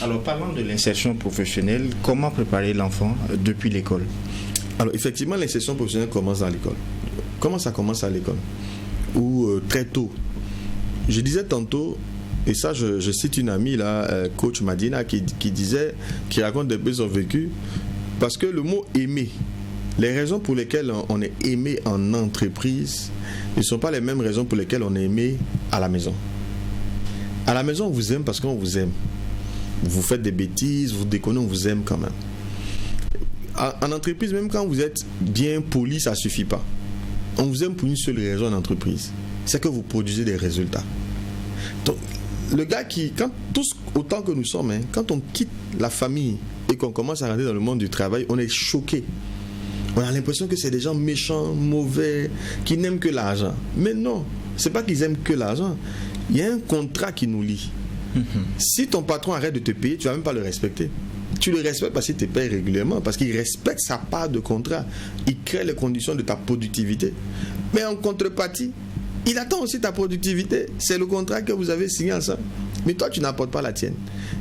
Alors, parlant de l'insertion professionnelle, comment préparer l'enfant depuis l'école? Alors, effectivement, l'insertion professionnelle commence dans l'école. Comment ça commence à l'école? Ou très tôt. Je disais tantôt, et ça, je cite une amie, là, coach Madina, qui raconte un peu son vécu, parce que le mot aimer, les raisons pour lesquelles on est aimé en entreprise ne sont pas les mêmes raisons pour lesquelles on est aimé à la maison. À la maison, on vous aime parce qu'on vous aime. Vous faites des bêtises, vous déconnez, on vous aime quand même. En entreprise, même quand vous êtes bien poli, ça ne suffit pas. On vous aime pour une seule raison en entreprise, c'est que vous produisez des résultats. Donc, le gars tous autant que nous sommes, quand on quitte la famille et qu'on commence à rentrer dans le monde du travail, on est choqué. On a l'impression que c'est des gens méchants, mauvais, qui n'aiment que l'argent. Mais non, c'est pas qu'ils aiment que l'argent. Il y a un contrat qui nous lie. Si ton patron arrête de te payer, tu vas même pas le respecter. Tu le respectes parce qu'il te paye régulièrement, parce qu'il respecte sa part de contrat. Il crée les conditions de ta productivité. Mais en contrepartie, il attend aussi ta productivité. C'est le contrat que vous avez signé ensemble. Mais toi, tu n'apportes pas la tienne.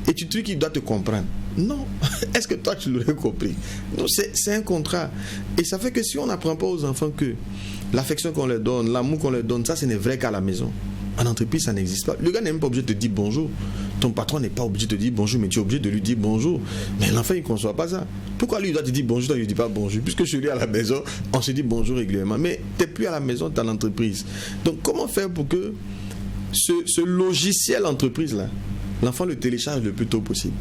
Et tu trouves qu'il doit te comprendre. Non. Est-ce que toi, tu l'aurais compris? Non, c'est un contrat. Et ça fait que si on n'apprend pas aux enfants que l'affection qu'on leur donne, l'amour qu'on leur donne, ça, ce n'est vrai qu'à la maison. En entreprise, ça n'existe pas. Le gars n'est même pas obligé de te dire bonjour. Ton patron n'est pas obligé de te dire bonjour, mais tu es obligé de lui dire bonjour. Mais l'enfant, il ne conçoit pas ça. Pourquoi lui, il doit te dire bonjour, toi, il ne dit pas bonjour? Puisque je suis à la maison, on se dit bonjour régulièrement. Mais tu n'es plus à la maison, tu es à l'entreprise. Donc, comment faire pour que ce logiciel entreprise-là, l'enfant le télécharge le plus tôt possible?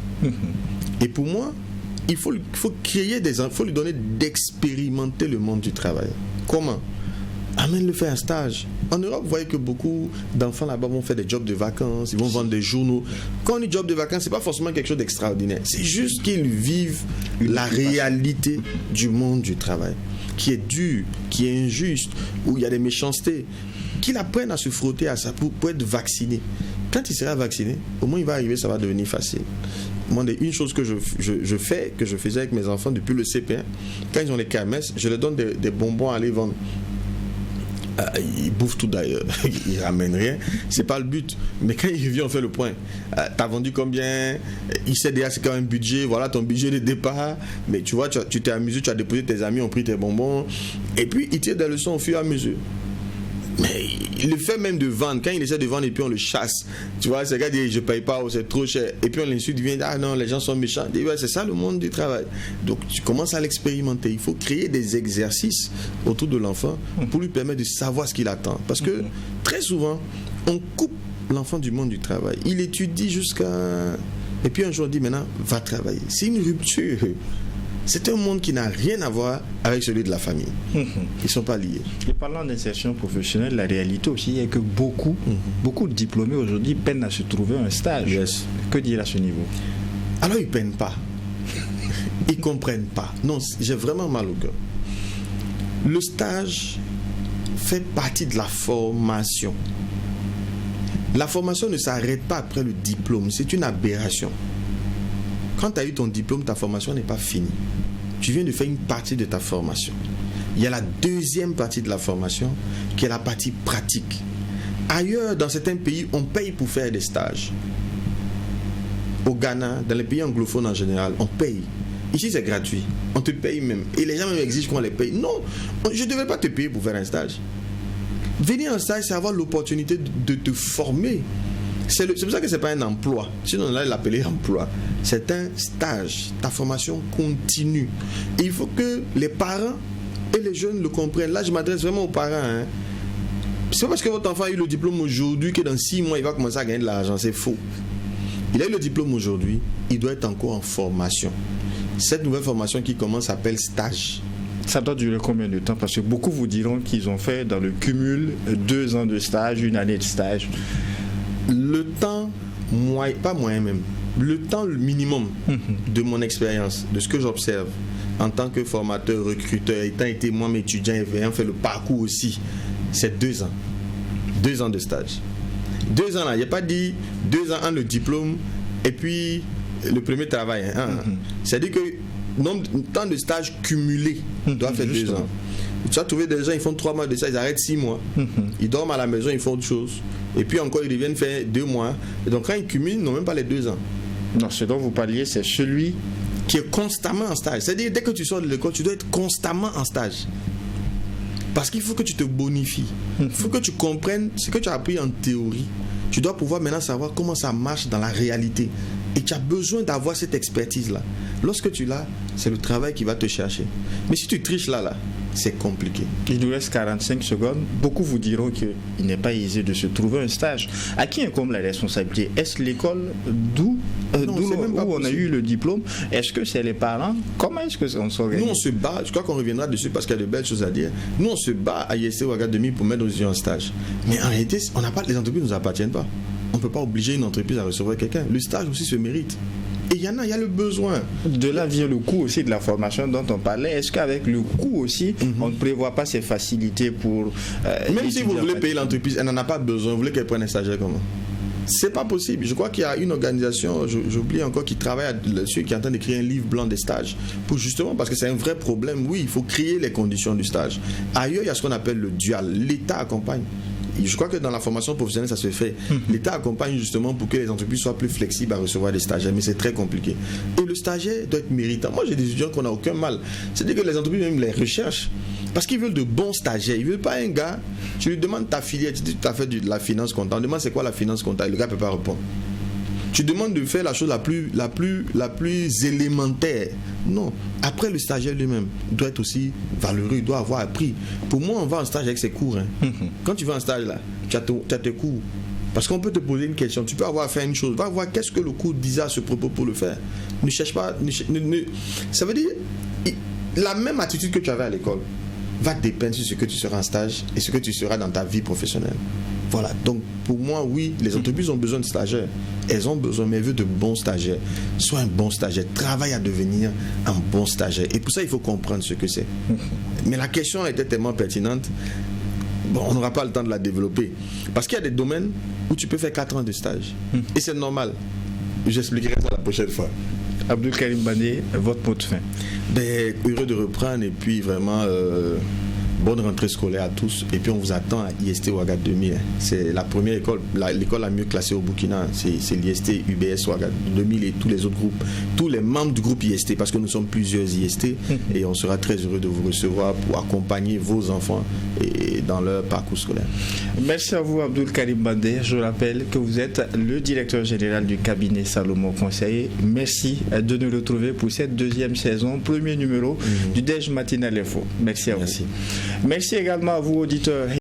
Et pour moi, il faut créer il faut lui donner d'expérimenter le monde du travail. Comment? Amène-le faire un stage. En Europe, vous voyez que beaucoup d'enfants là-bas vont faire des jobs de vacances, ils vont vendre des journaux. Quand on dit job de vacances, c'est pas forcément quelque chose d'extraordinaire. C'est juste qu'ils vivent la réalité du monde du travail, qui est dur, qui est injuste, où il y a des méchancetés, qu'ils apprennent à se frotter à ça pour être vaccinés. Quand il sera vacciné, au moins il va arriver, ça va devenir facile. Moi, une chose que je faisais avec mes enfants depuis le CP1, quand ils ont les kermesses, je leur donne des bonbons à aller vendre. Il bouffe tout d'ailleurs, il ramène rien, c'est pas le but. Mais quand il revient, on fait le point. T'as vendu combien? Il sait déjà c'est quand même un budget, voilà ton budget de départ. Mais tu vois, tu t'es amusé, tu as déposé tes amis, ont pris tes bonbons. Et puis il tire des leçons au fur et à mesure. Mais il le fait même de vendre. Quand il essaie de vendre et puis on le chasse, tu vois, ce gars dit je paye pas, c'est trop cher. Et puis on l'insulte, il vient ah non, les gens sont méchants. Il dit, ouais, c'est ça le monde du travail. Donc tu commences à l'expérimenter. Il faut créer des exercices autour de l'enfant pour lui permettre de savoir ce qu'il attend. Parce que très souvent, on coupe l'enfant du monde du travail. Il étudie jusqu'à... Et puis un jour on dit maintenant, va travailler. C'est une rupture. C'est un monde qui n'a rien à voir avec celui de la famille. Ils ne sont pas liés. Et parlant d'insertion professionnelle, la réalité aussi est que beaucoup de diplômés aujourd'hui peinent à se trouver un stage. Yes. Que dire à ce niveau? Alors ils ne peinent pas. Ils ne comprennent pas. Non, j'ai vraiment mal au cœur. Le stage fait partie de la formation. La formation ne s'arrête pas après le diplôme. C'est une aberration. Quand tu as eu ton diplôme, ta formation n'est pas finie. Tu viens de faire une partie de ta formation. Il y a la deuxième partie de la formation qui est la partie pratique. Ailleurs, dans certains pays, on paye pour faire des stages. Au Ghana, dans les pays anglophones en général, on paye. Ici, c'est gratuit. On te paye même. Et les gens même exigent qu'on les paye. Non, je ne devrais pas te payer pour faire un stage. Venir en stage, c'est avoir l'opportunité de te former. C'est pour ça que ce n'est pas un emploi. Sinon, on allait l'appeler emploi. C'est un stage. Ta formation continue. Et il faut que les parents et les jeunes le comprennent. Là, je m'adresse vraiment aux parents. C'est pas parce que votre enfant a eu le diplôme aujourd'hui que dans 6 mois, il va commencer à gagner de l'argent. C'est faux. Il a eu le diplôme aujourd'hui. Il doit être encore en formation. Cette nouvelle formation qui commence s'appelle stage. Ça doit durer combien de temps? Parce que beaucoup vous diront qu'ils ont fait dans le cumul 2 ans de stage, 1 année de stage. Le temps, pas moyen même, le temps minimum de mon expérience, de ce que j'observe en tant que formateur, recruteur, étant été moi-même étudiant et ayant fait le parcours aussi, c'est 2 ans. 2 ans de stage. 2 ans là, il n'y a pas dit 2 ans le diplôme et puis le premier travail. C'est-à-dire que le temps de stage cumulé doit faire 2 ans. Tu as trouvé des gens, ils font 3 mois de stage, ils arrêtent 6 mois. Ils dorment à la maison, ils font autre chose. Et puis encore, ils reviennent faire 2 mois. Et donc quand ils cumulent, ils n'ont même pas les 2 ans. Non, ce dont vous parliez, c'est celui qui est constamment en stage. C'est-à-dire, dès que tu sors de l'école, tu dois être constamment en stage. Parce qu'il faut que tu te bonifies. Il faut que tu comprennes ce que tu as appris en théorie. Tu dois pouvoir maintenant savoir comment ça marche dans la réalité. Et tu as besoin d'avoir cette expertise-là. Lorsque tu l'as, c'est le travail qui va te chercher. Mais si tu triches là, c'est compliqué. Il nous reste 45 secondes. Beaucoup vous diront qu'il n'est pas aisé de se trouver un stage. À qui incombe la responsabilité? Est-ce l'école où on a eu le diplôme? Est-ce que c'est les parents? Comment est-ce qu'on s'organise? Nous, on se bat. Je crois qu'on reviendra dessus parce qu'il y a de belles choses à dire. Nous, on se bat à IST Ouaga 2000 pour mettre nos étudiants en stage. Mais en réalité, les entreprises ne nous appartiennent pas. On ne peut pas obliger une entreprise à recevoir quelqu'un. Le stage aussi se mérite. Et il y a le besoin. De là vient le coût aussi de la formation dont on parlait. Est-ce qu'avec le coût aussi, on ne prévoit pas ces facilités pour... Même si vous voulez payer l'entreprise, elle n'en a pas besoin. Vous voulez qu'elle prenne un stagiaire comment? C'est pas possible. Je crois qu'il y a une organisation, j'oublie encore, qui travaille là-dessus, qui est en train d'écrire un livre blanc des stages. Pour justement, parce que c'est un vrai problème. Oui, il faut créer les conditions du stage. Ailleurs, il y a ce qu'on appelle le dual. L'État accompagne. Je crois que dans la formation professionnelle, ça se fait. L'État accompagne justement pour que les entreprises soient plus flexibles à recevoir des stagiaires, mais c'est très compliqué. Et le stagiaire doit être méritant. Moi, j'ai des étudiants qu'on n'a aucun mal. C'est-à-dire que les entreprises même les recherchent parce qu'ils veulent de bons stagiaires. Ils ne veulent pas un gars, tu lui demandes ta filière, tu dis tu as fait de la finance comptable, on demande c'est quoi la finance comptable, le gars ne peut pas répondre. Tu demandes de faire la chose la plus élémentaire. Non. Après, le stagiaire lui-même doit être aussi valeureux, il doit avoir appris. Pour moi, on va en stage avec ses cours. Quand tu vas en stage, là, tu as tes cours. Parce qu'on peut te poser une question. Tu peux avoir fait une chose. Va voir qu'est-ce que le cours disait à ce propos pour le faire. Ne cherche pas. Ça veut dire, la même attitude que tu avais à l'école va dépendre sur ce que tu seras en stage et ce que tu seras dans ta vie professionnelle. Voilà, donc pour moi, oui, les entreprises ont besoin de stagiaires. Elles ont besoin, mais elles veulent de bons stagiaires. Sois un bon stagiaire, travaille à devenir un bon stagiaire. Et pour ça, il faut comprendre ce que c'est. Mais la question était tellement pertinente, on n'aura pas le temps de la développer. Parce qu'il y a des domaines où tu peux faire 4 ans de stage. Et c'est normal. J'expliquerai ça la prochaine fois. Abdul Karim Bandé, votre mot de fin. Heureux de reprendre et puis vraiment... bonne rentrée scolaire à tous. Et puis on vous attend à IST Ouaga 2000. C'est la première école, l'école la mieux classée au Burkina. C'est l'IST UBS Ouaga 2000 et tous les autres groupes. Tous les membres du groupe IST, parce que nous sommes plusieurs IST. Et on sera très heureux de vous recevoir pour accompagner vos enfants dans leur parcours scolaire. Merci à vous, Abdul Karim Bandé. Je rappelle que vous êtes le directeur général du cabinet Salomon Conseil. Merci de nous retrouver pour cette deuxième saison, premier numéro du Déj Matinal Info. Merci à vous. Merci également à vous, auditeurs.